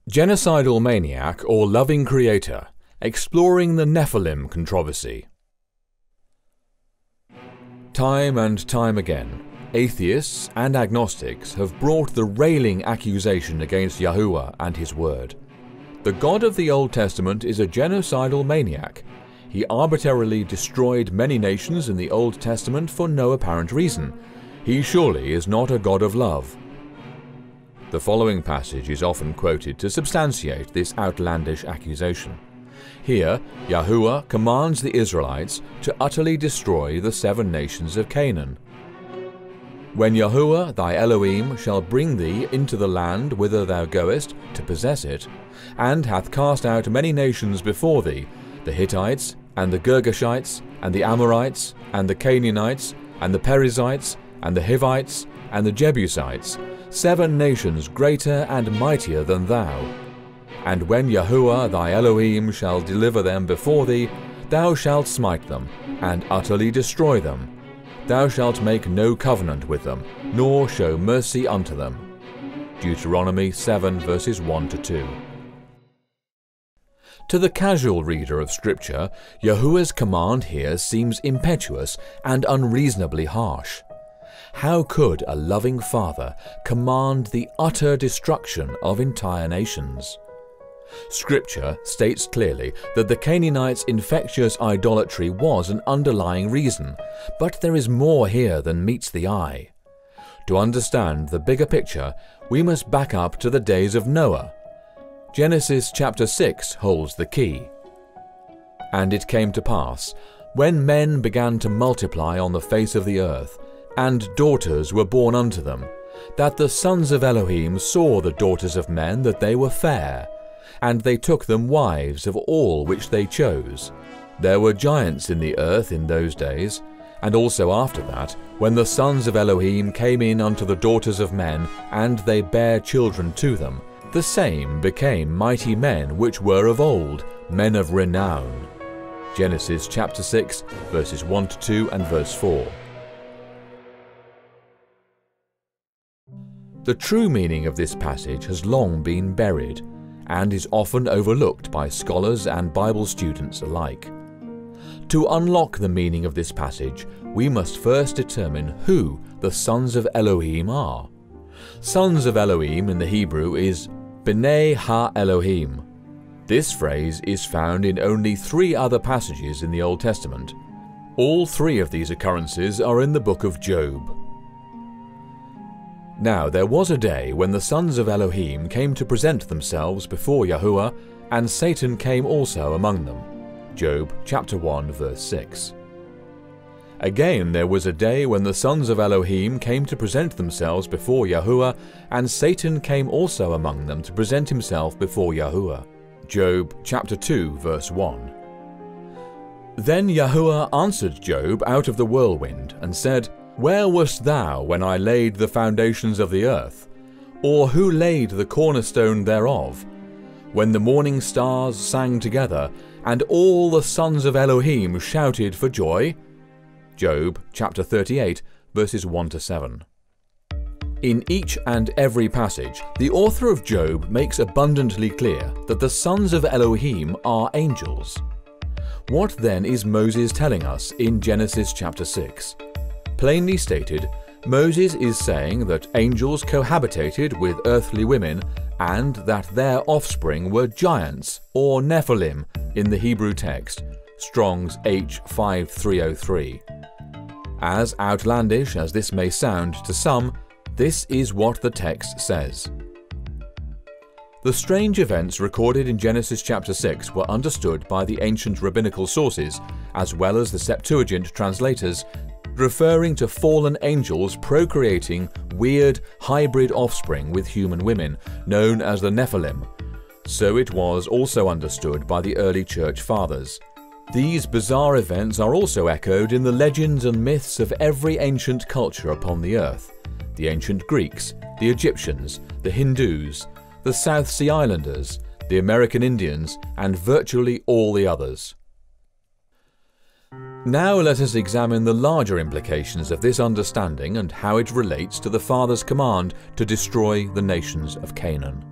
Genocidal maniac or loving creator, exploring the Nephilim controversy. Time and time again, atheists and agnostics have brought the railing accusation against Yahuwah and his word. The God of the Old Testament is a genocidal maniac. He arbitrarily destroyed many nations in the Old Testament for no apparent reason. He surely is not a God of love. The following passage is often quoted to substantiate this outlandish accusation. Here, Yahuwah commands the Israelites to utterly destroy the 7 nations of Canaan. When Yahuwah thy Elohim shall bring thee into the land whither thou goest to possess it, and hath cast out many nations before thee, the Hittites, and the Girgashites, and the Amorites, and the Canaanites, and the Perizzites, and the Hivites, and the Jebusites, 7 nations greater and mightier than thou. And when Yahuwah thy Elohim shall deliver them before thee, thou shalt smite them, and utterly destroy them. Thou shalt make no covenant with them, nor show mercy unto them. Deuteronomy 7 verses 1-2. To the casual reader of Scripture, Yahuwah's command here seems impetuous and unreasonably harsh. How could a loving father command the utter destruction of entire nations? Scripture states clearly that the Canaanites' infectious idolatry was an underlying reason, but there is more here than meets the eye. To understand the bigger picture, we must back up to the days of Noah. Genesis chapter 6 holds the key. And it came to pass, when men began to multiply on the face of the earth, and daughters were born unto them, that the sons of Elohim saw the daughters of men that they were fair, and they took them wives of all which they chose. There were giants in the earth in those days, and also after that, when the sons of Elohim came in unto the daughters of men, and they bare children to them, the same became mighty men which were of old, men of renown. Genesis chapter 6, verses 1-2 and verse 4. The true meaning of this passage has long been buried, and is often overlooked by scholars and Bible students alike. To unlock the meaning of this passage, we must first determine who the sons of Elohim are. Sons of Elohim in the Hebrew is B'nai Ha-Elohim. This phrase is found in only 3 other passages in the Old Testament. All 3 of these occurrences are in the book of Job. Now there was a day when the sons of Elohim came to present themselves before Yahuwah, and Satan came also among them. Job chapter 1 verse 6. Again there was a day when the sons of Elohim came to present themselves before Yahuwah, and Satan came also among them to present himself before Yahuwah. Job chapter 2 verse 1. Then Yahuwah answered Job out of the whirlwind, and said, Where wast thou when I laid the foundations of the earth? Or who laid the cornerstone thereof? When the morning stars sang together, and all the sons of Elohim shouted for joy? Job chapter 38 verses 1-7. In each and every passage, the author of Job makes abundantly clear that the sons of Elohim are angels. What then is Moses telling us in Genesis chapter 6? Plainly stated, Moses is saying that angels cohabitated with earthly women, and that their offspring were giants, or Nephilim, in the Hebrew text, Strong's H5303. As outlandish as this may sound to some, this is what the text says. The strange events recorded in Genesis chapter 6 were understood by the ancient rabbinical sources, as well as the Septuagint translators, referring to fallen angels procreating weird hybrid offspring with human women, known as the Nephilim. So it was also understood by the early church fathers. These bizarre events are also echoed in the legends and myths of every ancient culture upon the earth: the ancient Greeks, the Egyptians, the Hindus, the South Sea Islanders, the American Indians, and virtually all the others. Now let us examine the larger implications of this understanding and how it relates to the Father's command to destroy the nations of Canaan.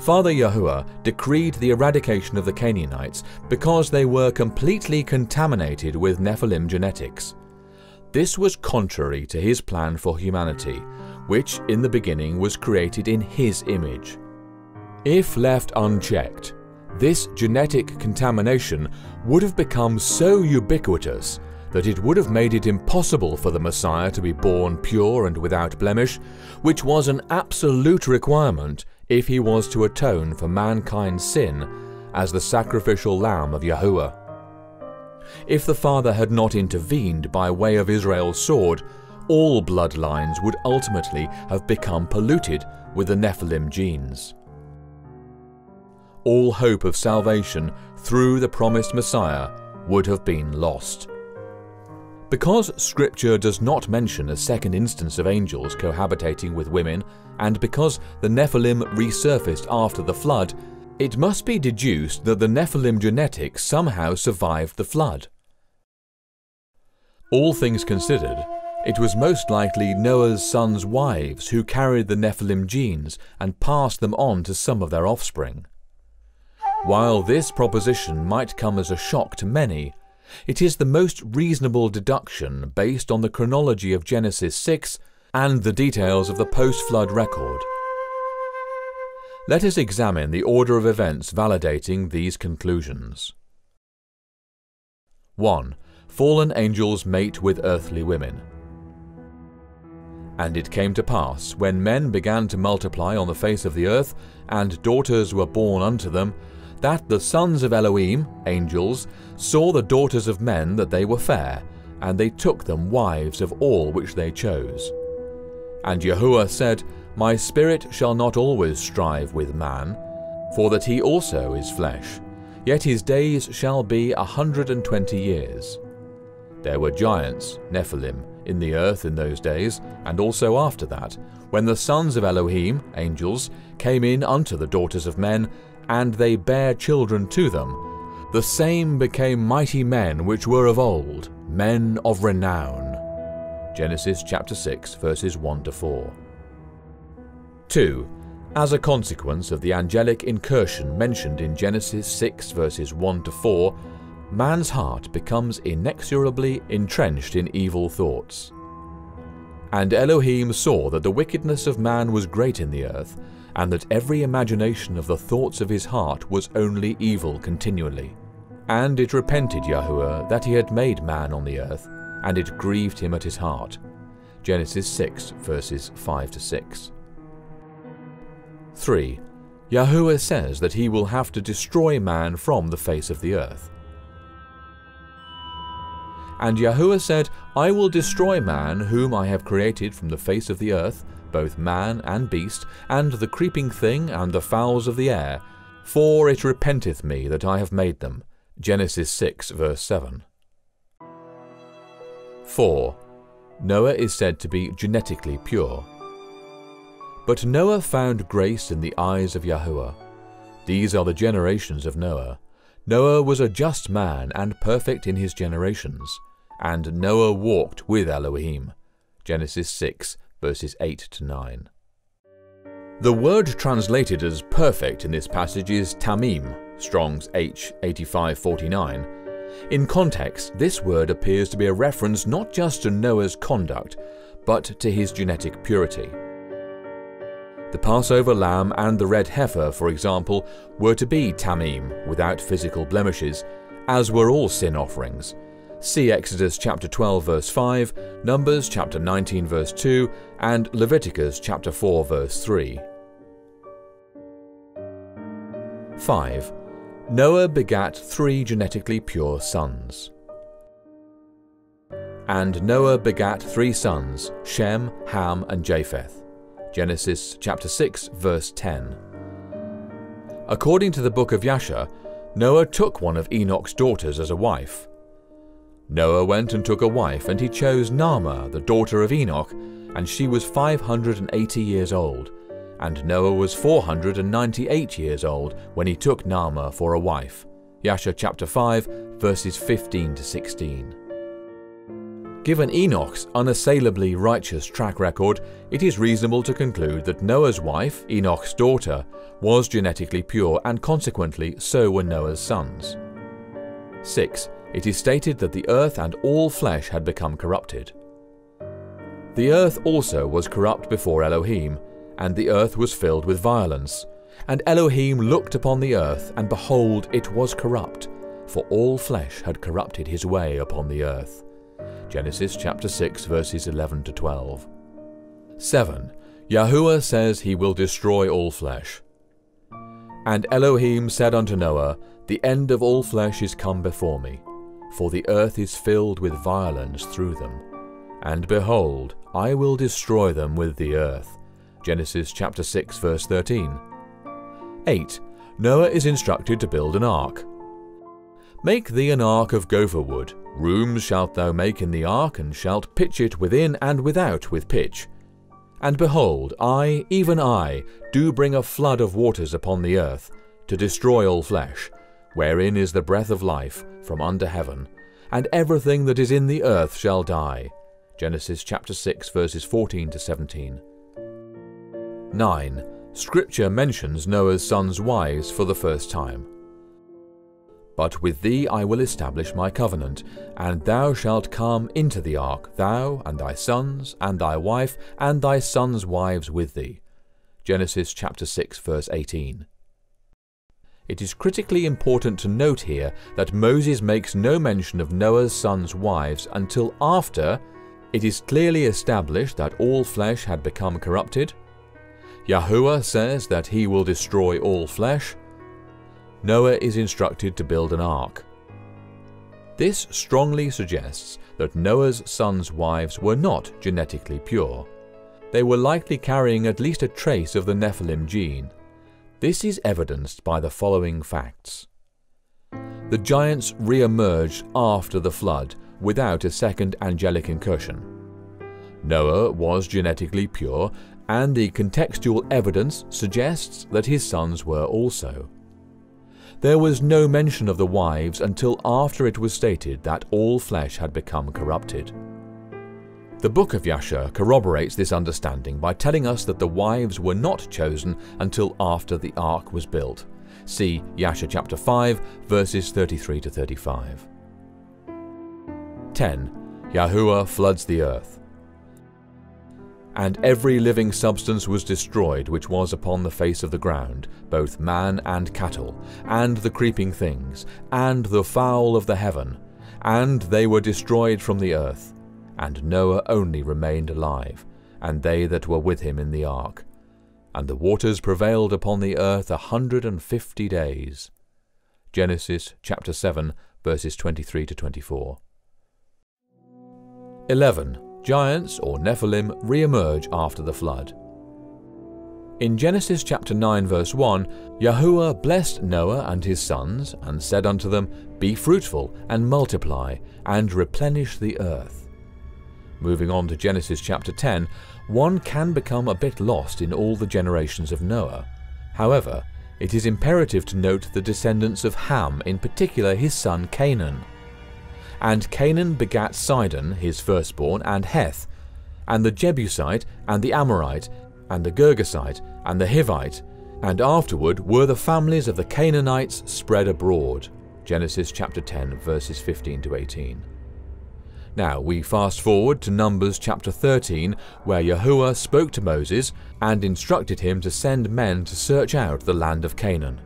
Father Yahuwah decreed the eradication of the Canaanites because they were completely contaminated with Nephilim genetics. This was contrary to his plan for humanity, which in the beginning was created in his image. If left unchecked, this genetic contamination would have become so ubiquitous that it would have made it impossible for the Messiah to be born pure and without blemish, which was an absolute requirement if he was to atone for mankind's sin as the sacrificial lamb of Yahuwah. If the Father had not intervened by way of Israel's sword, all bloodlines would ultimately have become polluted with the Nephilim genes. All hope of salvation through the promised Messiah would have been lost. Because Scripture does not mention a second instance of angels cohabitating with women, and because the Nephilim resurfaced after the flood, it must be deduced that the Nephilim genetics somehow survived the flood. All things considered, it was most likely Noah's sons' wives who carried the Nephilim genes and passed them on to some of their offspring. While this proposition might come as a shock to many, it is the most reasonable deduction based on the chronology of Genesis 6 and the details of the post-flood record. Let us examine the order of events validating these conclusions. 1. Fallen angels mate with earthly women. And it came to pass, when men began to multiply on the face of the earth, and daughters were born unto them, that the sons of Elohim, angels, saw the daughters of men that they were fair, and they took them wives of all which they chose. And Yahuwah said, My spirit shall not always strive with man, for that he also is flesh, yet his days shall be 120 years. There were giants, Nephilim, in the earth in those days, and also after that, when the sons of Elohim, angels, came in unto the daughters of men, and they bare children to them. The same became mighty men which were of old, men of renown. Genesis chapter 6, verses 1-4. 2. As a consequence of the angelic incursion mentioned in Genesis 6, verses 1-4, man's heart becomes inexorably entrenched in evil thoughts. And Elohim saw that the wickedness of man was great in the earth, and that every imagination of the thoughts of his heart was only evil continually. And it repented Yahuwah that he had made man on the earth, and it grieved him at his heart. Genesis 6, verses 5-6. 3. Yahuwah says that he will have to destroy man from the face of the earth. And Yahuwah said, I will destroy man whom I have created from the face of the earth, both man and beast, and the creeping thing, and the fowls of the air, for it repenteth me that I have made them. Genesis 6, verse 7. 4. Noah is said to be genetically pure. But Noah found grace in the eyes of Yahuwah. These are the generations of Noah. Noah was a just man and perfect in his generations, and Noah walked with Elohim. Genesis 6, verses 8-9. The word translated as perfect in this passage is tamim, Strong's H 8549. In context, this word appears to be a reference not just to Noah's conduct, but to his genetic purity. The Passover lamb and the red heifer, for example, were to be tamim, without physical blemishes, as were all sin offerings. See Exodus chapter 12 verse 5, Numbers chapter 19 verse 2, and Leviticus chapter 4 verse 3. 5. Noah begat 3 genetically pure sons. And Noah begat 3 sons, Shem, Ham, and Japheth. Genesis chapter 6 verse 10. According to the book of Yasher, Noah took one of Enoch's daughters as a wife. Noah went and took a wife, and he chose Naamah, the daughter of Enoch, and she was 580 years old, and Noah was 498 years old when he took Naamah for a wife. Yasher chapter 5, verses 15-16. Given Enoch's unassailably righteous track record, it is reasonable to conclude that Noah's wife, Enoch's daughter, was genetically pure, and consequently so were Noah's sons. 6. It is stated that the earth and all flesh had become corrupted. The earth also was corrupt before Elohim, and the earth was filled with violence. And Elohim looked upon the earth, and behold, it was corrupt, for all flesh had corrupted his way upon the earth. Genesis chapter 6 verses 11 to 12. 7. Yahuwah says he will destroy all flesh. And Elohim said unto Noah, The end of all flesh is come before me, for the earth is filled with violence through them. And behold, I will destroy them with the earth. Genesis chapter 6 verse 13. 8. Noah is instructed to build an ark. Make thee an ark of gopher wood. Rooms shalt thou make in the ark, and shalt pitch it within and without with pitch. And behold, I, even I, do bring a flood of waters upon the earth, to destroy all flesh, wherein is the breath of life from under heaven, and everything that is in the earth shall die. Genesis chapter 6 verses 14 to 17. 9. Scripture mentions Noah's sons' wives for the first time. But with thee I will establish my covenant, and thou shalt come into the ark, thou, and thy sons, and thy wife, and thy sons' wives with thee. Genesis chapter 6 verse 18. It is critically important to note here that Moses makes no mention of Noah's sons' wives until after it is clearly established that all flesh had become corrupted. Yahuwah says that he will destroy all flesh. Noah is instructed to build an ark. This strongly suggests that Noah's sons' wives were not genetically pure. They were likely carrying at least a trace of the Nephilim gene. This is evidenced by the following facts. The giants re-emerged after the flood without a second angelic incursion. Noah was genetically pure, and the contextual evidence suggests that his sons were also. There was no mention of the wives until after it was stated that all flesh had become corrupted. The book of Yasher corroborates this understanding by telling us that the wives were not chosen until after the ark was built. See Yasher chapter 5 verses 33 to 35. 10. Yahuwah floods the earth. And every living substance was destroyed which was upon the face of the ground, both man and cattle, and the creeping things, and the fowl of the heaven, and they were destroyed from the earth. And Noah only remained alive, and they that were with him in the ark. And the waters prevailed upon the earth 150 days. Genesis chapter 7 verses 23 to 24. 11. Giants or Nephilim re-emerge after the flood. In Genesis chapter 9 verse 1, Yahuwah blessed Noah and his sons, and said unto them, Be fruitful, and multiply, and replenish the earth. Moving on to Genesis chapter 10, one can become a bit lost in all the generations of Noah. However, it is imperative to note the descendants of Ham, in particular his son Canaan. And Canaan begat Sidon, his firstborn, and Heth, and the Jebusite, and the Amorite, and the Girgasite, and the Hivite, and afterward were the families of the Canaanites spread abroad. Genesis chapter 10 verses 15 to 18. Now we fast forward to Numbers chapter 13, where Yahuwah spoke to Moses and instructed him to send men to search out the land of Canaan.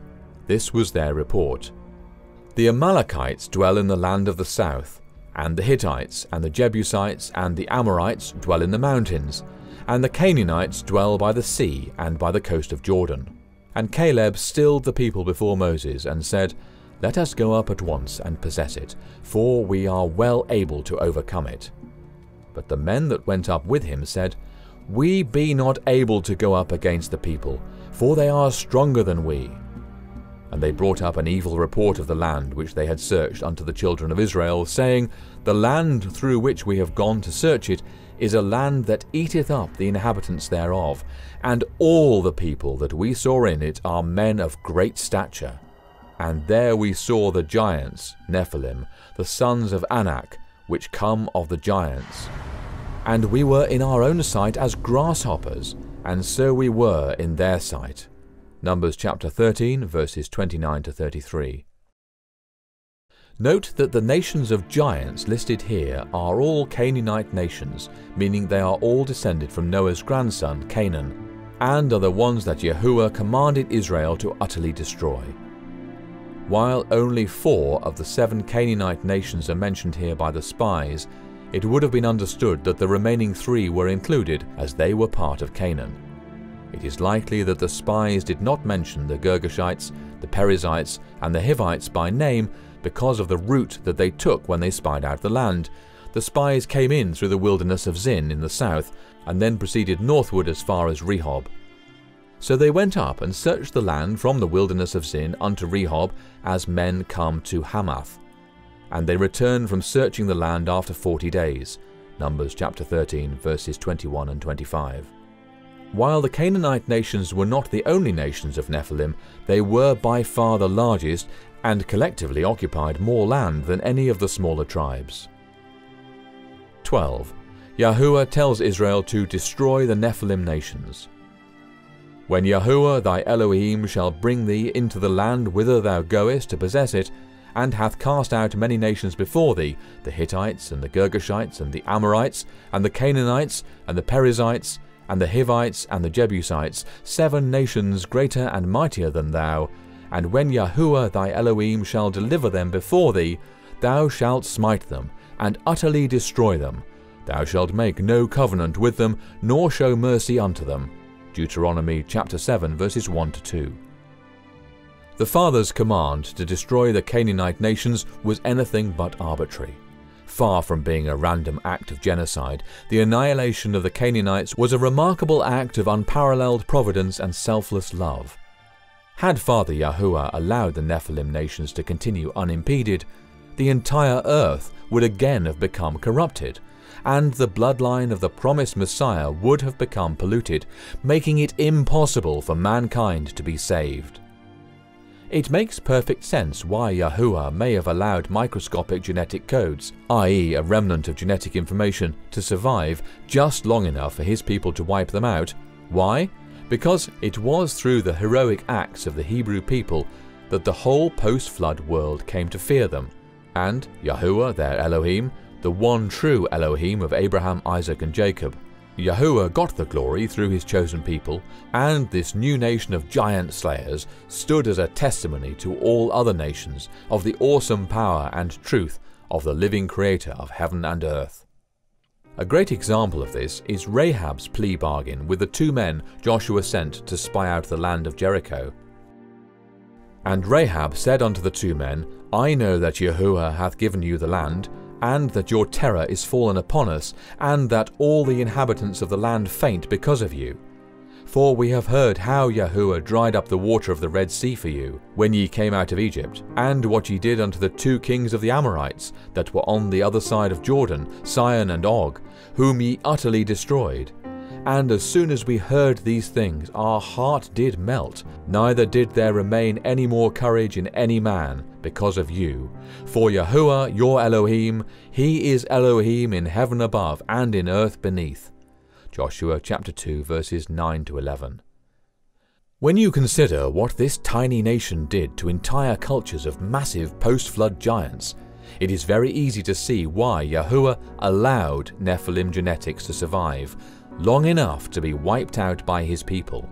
This was their report. The Amalekites dwell in the land of the south, and the Hittites, and the Jebusites, and the Amorites dwell in the mountains, and the Canaanites dwell by the sea and by the coast of Jordan. And Caleb stilled the people before Moses, and said, Let us go up at once and possess it, for we are well able to overcome it. But the men that went up with him said, We be not able to go up against the people, for they are stronger than we. And they brought up an evil report of the land which they had searched unto the children of Israel, saying, The land through which we have gone to search it is a land that eateth up the inhabitants thereof, and all the people that we saw in it are men of great stature. And there we saw the giants, Nephilim, the sons of Anak, which come of the giants. And we were in our own sight as grasshoppers, and so we were in their sight. Numbers chapter 13, verses 29 to 33. Note that the nations of giants listed here are all Canaanite nations, meaning they are all descended from Noah's grandson, Canaan, and are the ones that Yahuwah commanded Israel to utterly destroy. While only 4 of the 7 Canaanite nations are mentioned here by the spies, it would have been understood that the remaining 3 were included as they were part of Canaan. It is likely that the spies did not mention the Girgashites, the Perizzites, and the Hivites by name because of the route that they took when they spied out the land. The spies came in through the wilderness of Zin in the south, and then proceeded northward as far as Rehob. So they went up and searched the land from the wilderness of Zin unto Rehob, as men come to Hamath. And they returned from searching the land after 40 days. Numbers chapter 13, verses 21 and 25. While the Canaanite nations were not the only nations of Nephilim, they were by far the largest and collectively occupied more land than any of the smaller tribes. 12. Yahuwah tells Israel to destroy the Nephilim nations. When Yahuwah thy Elohim shall bring thee into the land whither thou goest to possess it, and hath cast out many nations before thee, the Hittites, and the Girgashites, and the Amorites, and the Canaanites, and the Perizzites, and the Hivites, and the Jebusites, 7 nations greater and mightier than thou, and when Yahuwah thy Elohim shall deliver them before thee, thou shalt smite them, and utterly destroy them. Thou shalt make no covenant with them, nor show mercy unto them. Deuteronomy chapter 7, verses 1 to 2. The Father's command to destroy the Canaanite nations was anything but arbitrary. Far from being a random act of genocide, the annihilation of the Canaanites was a remarkable act of unparalleled providence and selfless love. Had Father Yahuwah allowed the Nephilim nations to continue unimpeded, the entire earth would again have become corrupted, and the bloodline of the promised Messiah would have become polluted, making it impossible for mankind to be saved. It makes perfect sense why Yahuwah may have allowed microscopic genetic codes, i.e. a remnant of genetic information, to survive just long enough for his people to wipe them out. Why? Because it was through the heroic acts of the Hebrew people that the whole post-flood world came to fear them, and Yahuwah their Elohim, the one true Elohim of Abraham, Isaac and Jacob. Yahuwah got the glory through his chosen people, and this new nation of giant slayers stood as a testimony to all other nations of the awesome power and truth of the living Creator of heaven and earth. A great example of this is Rahab's plea bargain with the 2 men Joshua sent to spy out the land of Jericho. And Rahab said unto the 2 men, I know that Yahuwah hath given you the land, and that your terror is fallen upon us, and that all the inhabitants of the land faint because of you. For we have heard how Yahuwah dried up the water of the Red Sea for you, when ye came out of Egypt, and what ye did unto the 2 kings of the Amorites, that were on the other side of Jordan, Sihon and Og, whom ye utterly destroyed. And as soon as we heard these things, our heart did melt, neither did there remain any more courage in any man, because of you. For Yahuwah your Elohim, he is Elohim in heaven above and in earth beneath. Joshua chapter 2, verses 9 to 11. When you consider what this tiny nation did to entire cultures of massive post-flood giants, it is very easy to see why Yahuwah allowed Nephilim genetics to survive long enough to be wiped out by his people.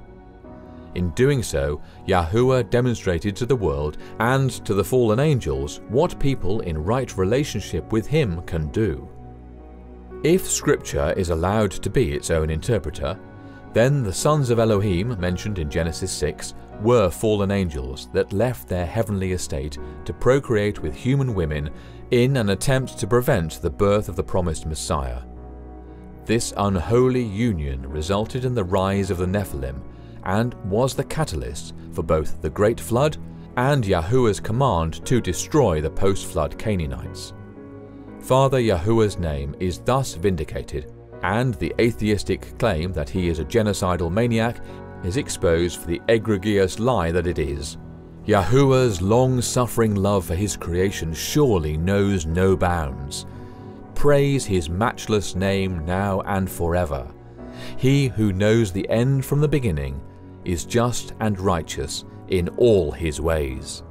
In doing so, Yahuwah demonstrated to the world and to the fallen angels what people in right relationship with him can do. If Scripture is allowed to be its own interpreter, then the sons of Elohim mentioned in Genesis 6 were fallen angels that left their heavenly estate to procreate with human women in an attempt to prevent the birth of the promised Messiah. This unholy union resulted in the rise of the Nephilim and was the catalyst for both the Great Flood and Yahuwah's command to destroy the post-flood Canaanites. Father Yahuwah's name is thus vindicated, and the atheistic claim that he is a genocidal maniac is exposed for the egregious lie that it is. Yahuwah's long-suffering love for his creation surely knows no bounds. Praise his matchless name now and forever. He who knows the end from the beginning is just and righteous in all his ways.